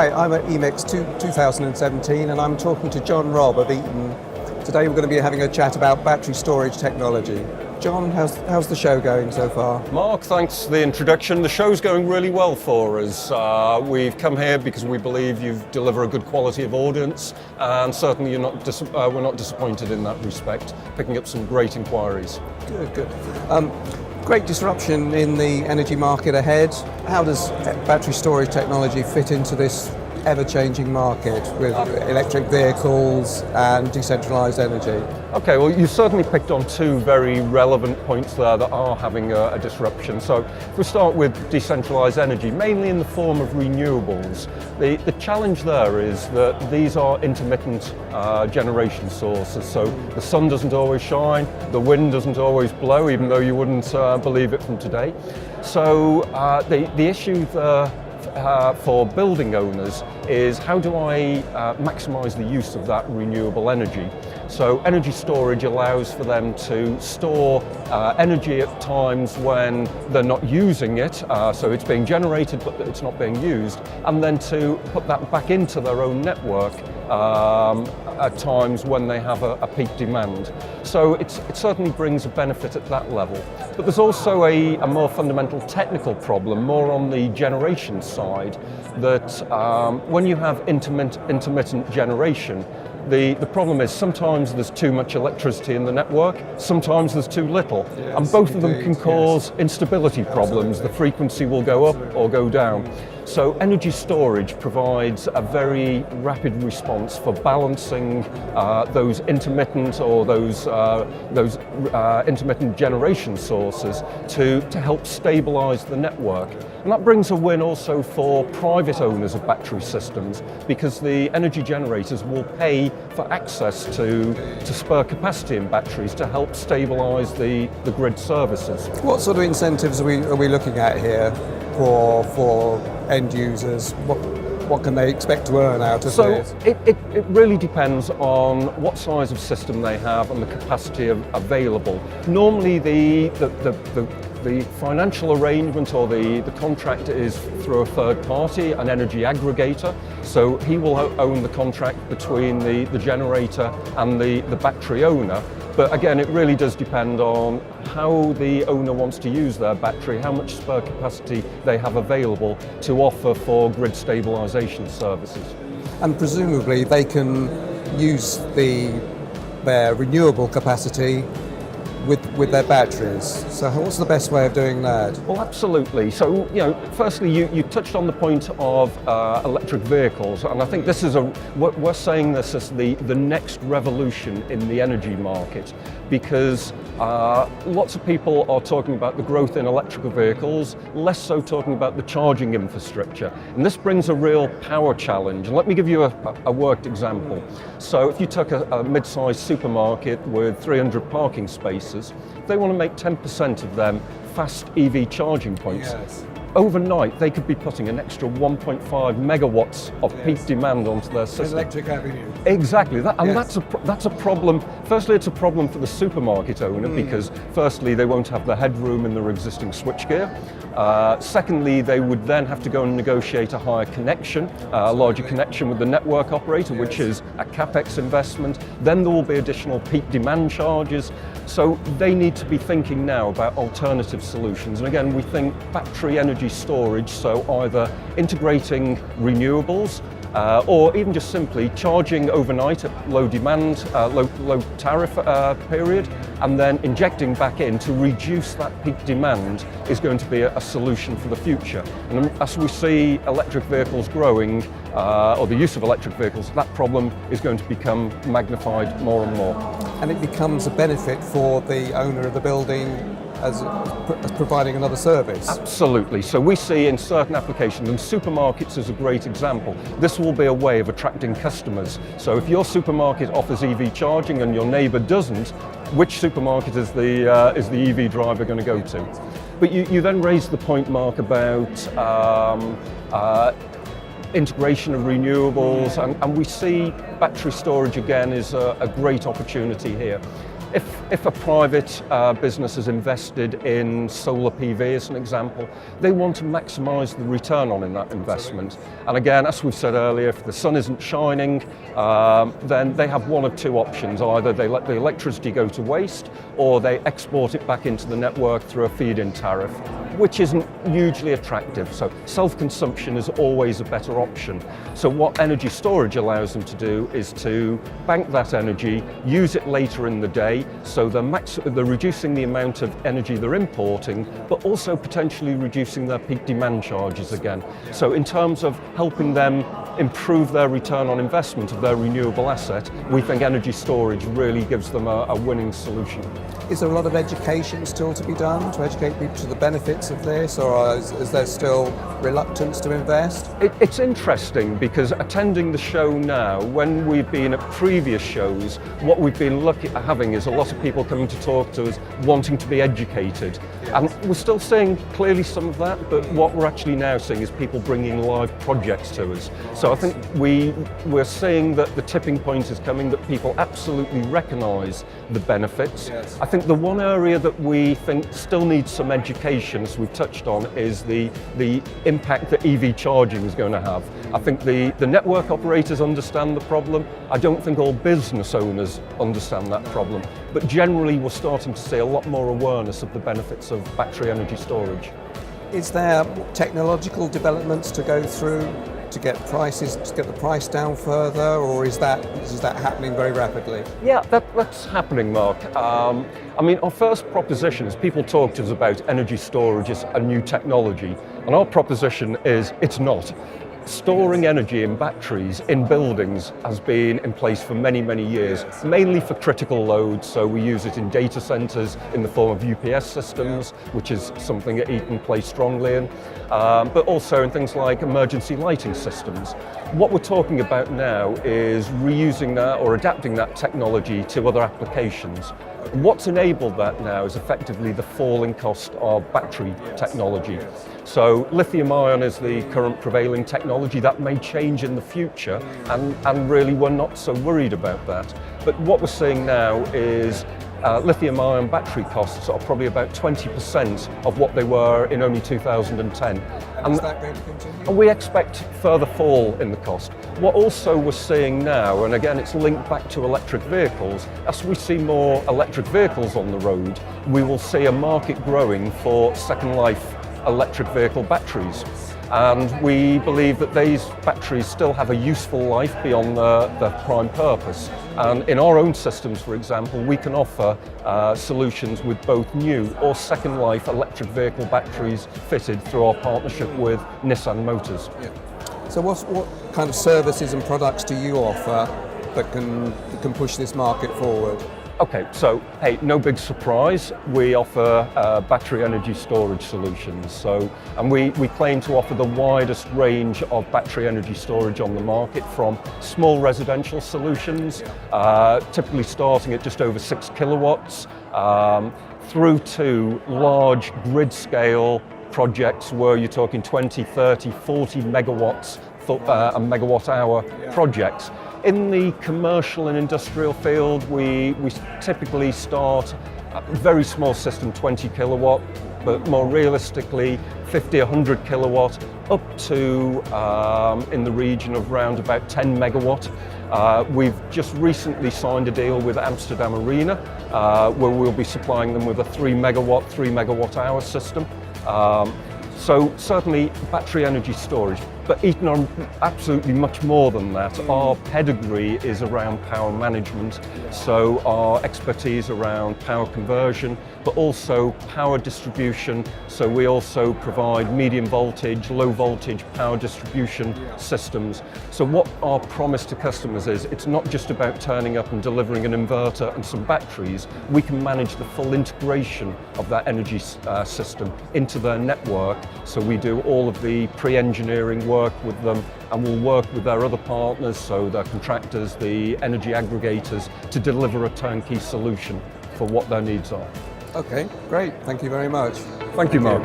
Hi, I'm at EMIX 2017 and I'm talking to John Robb of Eaton. Today we're going to be having a chat about battery storage technology. John, how's the show going so far? Mark, thanks for the introduction. The show's going really well for us. We've come here because we believe you deliver a good quality of audience, and certainly we're not disappointed in that respect, picking up some great inquiries. Good. Great disruption in the energy market ahead. How does battery storage technology fit into this ever-changing market with electric vehicles and decentralized energy? Okay, well, you certainly picked on two very relevant points there that are having a disruption. So if we start with decentralized energy, mainly in the form of renewables, the challenge there is that these are intermittent generation sources. So the sun doesn't always shine, the wind doesn't always blow, even though you wouldn't believe it from today. So the issue there for building owners is how do I maximize the use of that renewable energy? So energy storage allows for them to store energy at times when they're not using it, so it's being generated but it's not being used, and then to put that back into their own network at times when they have a peak demand. So it certainly brings a benefit at that level. But there's also a more fundamental technical problem, more on the generation side, that when you have intermittent generation, the problem is sometimes there's too much electricity in the network, sometimes there's too little, and both of them can cause instability problems. The frequency will go up or go down. So energy storage provides a very rapid response for balancing those intermittent or those intermittent generation sources to help stabilize the network. And that brings a win also for private owners of battery systems, because the energy generators will pay for access to spare capacity in batteries to help stabilize the grid services. What sort of incentives are we looking at here for end users? What can they expect to earn out of this? So it really depends on what size of system they have and the capacity available. Normally the financial arrangement or the contract is through a third party, an energy aggregator. So he will own the contract between the generator and the battery owner. But again, it really does depend on how the owner wants to use their battery, how much spare capacity they have available to offer for grid stabilization services. And presumably they can use their renewable capacity with their batteries. So what's the best way of doing that? Well, absolutely. So, firstly, you touched on the point of electric vehicles, and I think this is we're saying this as the next revolution in the energy market, because lots of people are talking about the growth in electrical vehicles, less so talking about the charging infrastructure. And this brings a real power challenge. And let me give you a worked example. So if you took a mid-sized supermarket with 300 parking spaces, they want to make 10% of them fast EV charging points. Yes. Overnight, they could be putting an extra 1.5 megawatts of peak demand onto their system. Electric Avenue. Exactly, that's a problem. Firstly, it's a problem for the supermarket owner because firstly, they won't have the headroom in their existing switchgear. Secondly, they would then have to go and negotiate a higher connection, a larger connection with the network operator, which is a capex investment. Then there will be additional peak demand charges. So they need to be thinking now about alternative solutions. And again, we think battery energy storage, so either integrating renewables or even just simply charging overnight at low demand, low tariff period, and then injecting back in to reduce that peak demand is going to be a solution for the future. And as we see electric vehicles growing, or the use of electric vehicles, that problem is going to become magnified more and more. And it becomes a benefit for the owner of the building as providing another service. Absolutely. So we see in certain applications, and supermarkets is a great example, this will be a way of attracting customers. So if your supermarket offers EV charging and your neighbour doesn't, which supermarket is the EV driver going to go to? But you then raised the point, Mark, about integration of renewables, and we see battery storage again is a great opportunity here. if a private business has invested in solar PV as an example, they want to maximise the return on that investment. And again, as we've said earlier, if the sun isn't shining, then they have one of two options. Either they let the electricity go to waste, or they export it back into the network through a feed-in tariff, which isn't hugely attractive. So self-consumption is always a better option. So what energy storage allows them to do is to bank that energy, use it later in the day, so they're reducing the amount of energy they're importing, but also potentially reducing their peak demand charges again. So in terms of helping them improve their return on investment of their renewable asset, we think energy storage really gives them a winning solution. Is there a lot of education still to be done to educate people to the benefits of this, or is there still reluctance to invest? It's interesting because attending the show now, when we've been at previous shows, what we've been having is a lot of people coming to talk to us wanting to be educated. And we're still seeing clearly some of that, but what we're actually now seeing is people bringing live projects to us. So I think we're seeing that the tipping point is coming, that people absolutely recognise the benefits. Yes. I think the one area that we think still needs some education, as we've touched on, is the impact that EV charging is going to have. I think the network operators understand the problem. I don't think all business owners understand that problem. But generally, we're starting to see a lot more awareness of the benefits of battery energy storage. Is there technological developments to go through to get the price down further, or is that happening very rapidly? Yeah, that's happening, Mark. I mean, our first proposition is people talk to us about energy storage as a new technology, and our proposition is it's not. Storing energy in batteries in buildings has been in place for many, many years, mainly for critical loads. So we use it in data centres in the form of UPS systems, which is something that Eaton plays strongly in, but also in things like emergency lighting systems. What we're talking about now is reusing that or adapting that technology to other applications. What's enabled that now is effectively the falling cost of battery technology. So lithium ion is the current prevailing technology. That may change in the future, and really we're not so worried about that. But what we're seeing now is lithium ion battery costs are probably about 20% of what they were in only 2010. And is that going to continue? And we expect further fall in the cost. What also we're seeing now, and again it's linked back to electric vehicles, as we see more electric vehicles on the road, we will see a market growing for second life electric vehicle batteries. And we believe that these batteries still have a useful life beyond their prime purpose. And in our own systems, for example, we can offer solutions with both new or second life electric vehicle batteries fitted through our partnership with Nissan Motors. Yeah. So what kind of services and products do you offer that can push this market forward? Okay, so hey, no big surprise, we offer battery energy storage solutions. And we claim to offer the widest range of battery energy storage on the market, from small residential solutions, typically starting at just over 6 kilowatts, through to large grid scale projects where you're talking 20, 30, 40 megawatts a megawatt hour projects. In the commercial and industrial field, we typically start a very small system, 20 kilowatt, but more realistically 50, 100 kilowatt, up to in the region of around about 10 megawatt. We've just recently signed a deal with Amsterdam Arena, where we'll be supplying them with a 3 megawatt hour system. So certainly battery energy storage, but Eaton are absolutely much more than that. Our pedigree is around power management, so our expertise around power conversion, but also power distribution. So we also provide medium voltage, low voltage power distribution systems. So what our promise to customers is, it's not just about turning up and delivering an inverter and some batteries. We can manage the full integration of that energy system into their network. So we do all of the pre-engineering work with them, and we'll work with their other partners, so their contractors, the energy aggregators, to deliver a turnkey solution for what their needs are. Okay, great. Thank you very much. Thank you, Mark.